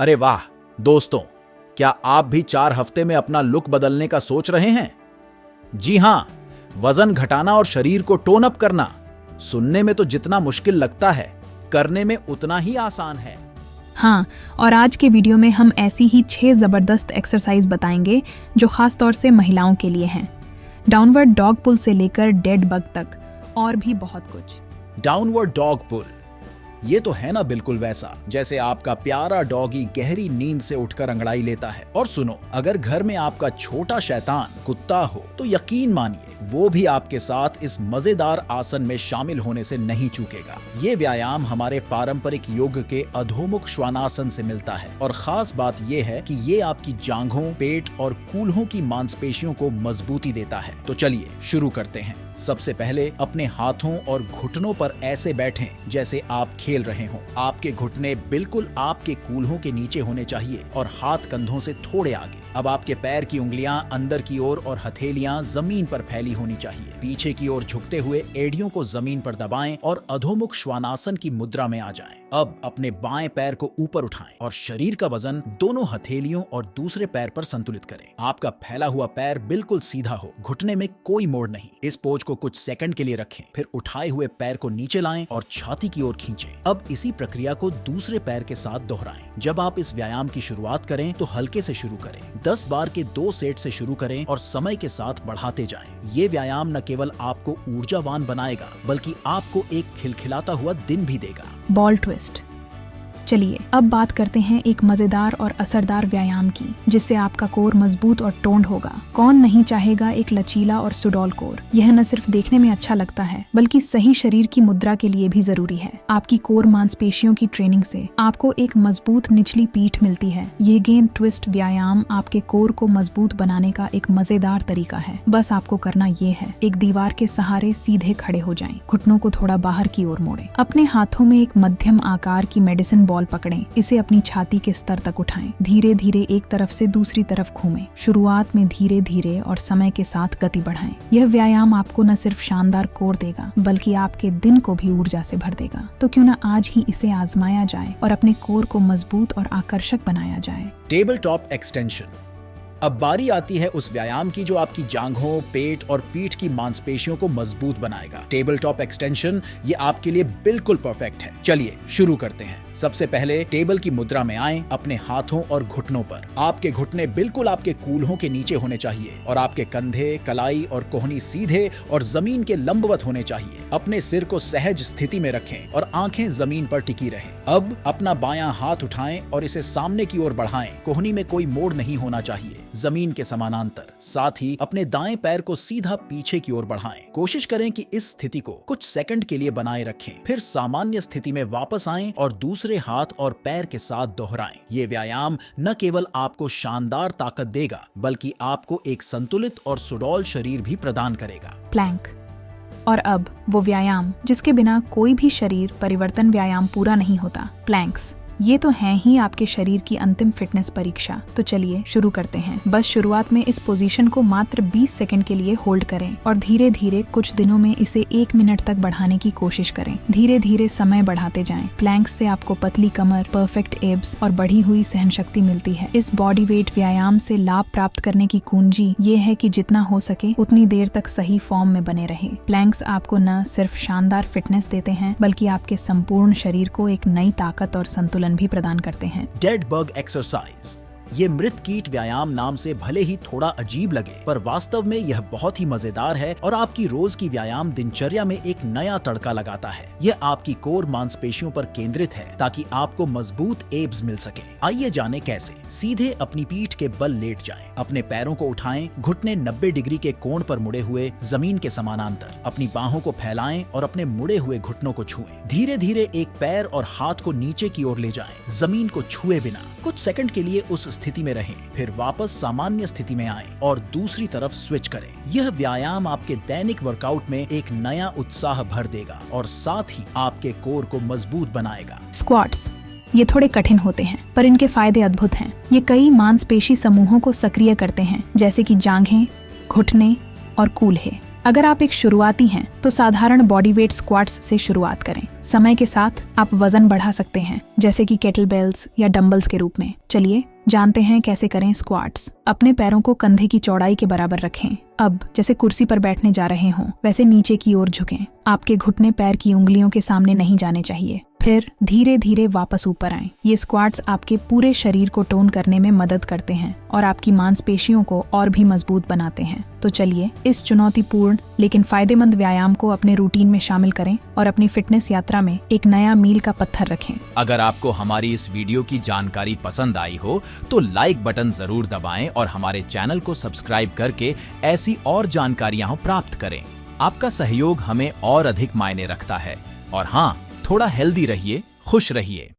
अरे वाह दोस्तों, क्या आप भी 4 हफ्ते में अपना लुक बदलने का सोच रहे हैं? जी हाँ, वजन घटाना और शरीर को टोन अप करना सुनने में तो जितना मुश्किल लगता है, करने में उतना ही आसान है। हाँ, और आज के वीडियो में हम ऐसी ही 6 जबरदस्त एक्सरसाइज बताएंगे जो खास तौर से महिलाओं के लिए हैं। डाउनवर्ड डॉग पुल से लेकर डेड बग तक और भी बहुत कुछ। डाउनवर्ड डॉग पुल, ये तो है ना बिल्कुल वैसा जैसे आपका प्यारा डॉगी गहरी नींद से उठकर अंगड़ाई लेता है। और सुनो, अगर घर में आपका छोटा शैतान कुत्ता हो तो यकीन मानिए वो भी आपके साथ इस मजेदार आसन में शामिल होने से नहीं चूकेगा। ये व्यायाम हमारे पारंपरिक योग के अधोमुख श्वानासन से मिलता है और खास बात ये है कि ये आपकी जांघों, पेट और कूल्हों की मांसपेशियों को मजबूती देता है। तो चलिए शुरू करते हैं। सबसे पहले अपने हाथों और घुटनों पर ऐसे बैठें जैसे आप खेल रहे हों। आपके घुटने बिल्कुल आपके कूल्हों के नीचे होने चाहिए और हाथ कंधों से थोड़े आगे। अब आपके पैर की उंगलियां अंदर की ओर और हथेलियां जमीन पर फैली होनी चाहिए। पीछे की ओर झुकते हुए एड़ियों को जमीन पर दबाएं और अधोमुख श्वानासन की मुद्रा में आ जाएं। अब अपने बाएं पैर को ऊपर उठाएं और शरीर का वजन दोनों हथेलियों और दूसरे पैर पर संतुलित करें। आपका फैला हुआ पैर बिल्कुल सीधा हो, घुटने में कोई मोड़ नहीं। इस पोज को कुछ सेकंड के लिए रखें, फिर उठाए हुए पैर को नीचे लाएं और छाती की ओर खींचें। अब इसी प्रक्रिया को दूसरे पैर के साथ दोहराएं। जब आप इस व्यायाम की शुरुआत करें तो हल्के से शुरू करें। 10 बार के 2 सेट से शुरू करें और समय के साथ बढ़ाते जाएं। ये व्यायाम न केवल आपको ऊर्जावान बनाएगा बल्कि आपको एक खिलखिलाता हुआ दिन भी देगा। Ball twist. चलिए अब बात करते हैं एक मजेदार और असरदार व्यायाम की, जिससे आपका कोर मजबूत और टोन्ड होगा। कौन नहीं चाहेगा एक लचीला और सुडौल कोर? यह न सिर्फ देखने में अच्छा लगता है बल्कि सही शरीर की मुद्रा के लिए भी जरूरी है। आपकी कोर मांसपेशियों की ट्रेनिंग से आपको एक मजबूत निचली पीठ मिलती है। ये गेन ट्विस्ट व्यायाम आपके कोर को मजबूत बनाने का एक मजेदार तरीका है। बस आपको करना ये है, एक दीवार के सहारे सीधे खड़े हो जाएं, घुटनों को थोड़ा बाहर की ओर मोड़ें, अपने हाथों में एक मध्यम आकार की मेडिसिन बॉल पकड़ें, इसे अपनी छाती के स्तर तक उठाएं। धीरे धीरे एक तरफ से दूसरी तरफ घूमें। शुरुआत में धीरे धीरे और समय के साथ गति बढ़ाएं। यह व्यायाम आपको न सिर्फ शानदार कोर देगा बल्कि आपके दिन को भी ऊर्जा से भर देगा। तो क्यों न आज ही इसे आजमाया जाए और अपने कोर को मजबूत और आकर्षक बनाया जाए। Table top extension. अब बारी आती है उस व्यायाम की जो आपकी जांघों, पेट और पीठ की मांसपेशियों को मजबूत बनाएगा। टेबल टॉप एक्सटेंशन ये आपके लिए बिल्कुल परफेक्ट है। चलिए शुरू करते हैं। सबसे पहले टेबल की मुद्रा में आएं, अपने हाथों और घुटनों पर। आपके घुटने बिल्कुल आपके कूल्हों के नीचे होने चाहिए और आपके कंधे, कलाई और कोहनी सीधे और जमीन के लंबवत होने चाहिए। अपने सिर को सहज स्थिति में रखें और आंखें जमीन पर टिकी रहें। अब अपना बायां हाथ उठाएं और इसे सामने की ओर बढ़ाएं। कोहनी में कोई मोड़ नहीं होना चाहिए, जमीन के समानांतर। साथ ही अपने दाएं पैर को सीधा पीछे की ओर बढ़ाएं। कोशिश करें कि इस स्थिति को कुछ सेकंड के लिए बनाए रखें, फिर सामान्य स्थिति में वापस आएं और दूसरे हाथ और पैर के साथ दोहराएं। ये व्यायाम न केवल आपको शानदार ताकत देगा बल्कि आपको एक संतुलित और सुडौल शरीर भी प्रदान करेगा। प्लैंक। और अब वो व्यायाम जिसके बिना कोई भी शरीर परिवर्तन व्यायाम पूरा नहीं होता, प्लैंक्स। ये तो हैं ही आपके शरीर की अंतिम फिटनेस परीक्षा। तो चलिए शुरू करते हैं। बस शुरुआत में इस पोजीशन को मात्र 20 सेकंड के लिए होल्ड करें और धीरे धीरे कुछ दिनों में इसे 1 मिनट तक बढ़ाने की कोशिश करें। धीरे धीरे समय बढ़ाते जाएं। प्लैंक्स से आपको पतली कमर, परफेक्ट एब्स और बढ़ी हुई सहनशक्ति मिलती है। इस बॉडी वेट व्यायाम से लाभ प्राप्त करने की कुंजी ये है कि जितना हो सके उतनी देर तक सही फॉर्म में बने रहे। प्लैंक्स आपको न सिर्फ शानदार फिटनेस देते हैं बल्कि आपके संपूर्ण शरीर को एक नई ताकत और संतुलन भी प्रदान करते हैं। Dead bug exercise. ये मृत कीट व्यायाम नाम से भले ही थोड़ा अजीब लगे, पर वास्तव में यह बहुत ही मजेदार है और आपकी रोज की व्यायाम दिनचर्या में एक नया तड़का लगाता है। यह आपकी कोर मांसपेशियों पर केंद्रित है ताकि आपको मजबूत एब्स मिल सके। आइए जाने कैसे। सीधे अपनी पीठ के बल लेट जाएं, अपने पैरों को उठाएं, घुटने 90 डिग्री के कोण पर मुड़े हुए जमीन के समानांतर। अपनी बाहों को फैलाएं और अपने मुड़े हुए घुटनों को छुएं। धीरे धीरे एक पैर और हाथ को नीचे की ओर ले जाएं, जमीन को छुए बिना। कुछ सेकंड के लिए उस स्थिति में रहें, फिर वापस सामान्य स्थिति में आएं और दूसरी तरफ स्विच करें। यह व्यायाम आपके दैनिक वर्कआउट में एक नया उत्साह भर देगा और साथ ही आपके कोर को मजबूत बनाएगा। स्क्वाट्स। ये थोड़े कठिन होते हैं पर इनके फायदे अद्भुत हैं। ये कई मांसपेशी समूहों को सक्रिय करते हैं जैसे कि जांघें, घुटने और कूल्हे। अगर आप एक शुरुआती हैं तो साधारण बॉडी वेट स्क्वाट्स से शुरुआत करें। समय के साथ आप वजन बढ़ा सकते हैं, जैसे कि केटलबेल्स या डंबल्स के रूप में। चलिए जानते हैं कैसे करें स्क्वाट्स। अपने पैरों को कंधे की चौड़ाई के बराबर रखें। अब जैसे कुर्सी पर बैठने जा रहे हों वैसे नीचे की ओर झुकें। आपके घुटने पैर की उंगलियों के सामने नहीं जाने चाहिए। फिर धीरे धीरे वापस ऊपर आएं। ये स्क्वाट्स आपके पूरे शरीर को टोन करने में मदद करते हैं और आपकी मांसपेशियों को और भी मजबूत बनाते हैं। तो चलिए इस चुनौतीपूर्ण लेकिन फायदेमंद व्यायाम को अपने रूटीन में शामिल करें और अपनी फिटनेस यात्रा में एक नया मील का पत्थर रखें। अगर आपको हमारी इस वीडियो की जानकारी पसंद आई हो तो लाइक बटन जरूर दबाएं और हमारे चैनल को सब्सक्राइब करके ऐसी और जानकारियां प्राप्त करें। आपका सहयोग हमें और अधिक मायने रखता है। और हाँ, थोड़ा हेल्दी रहिए, खुश रहिए।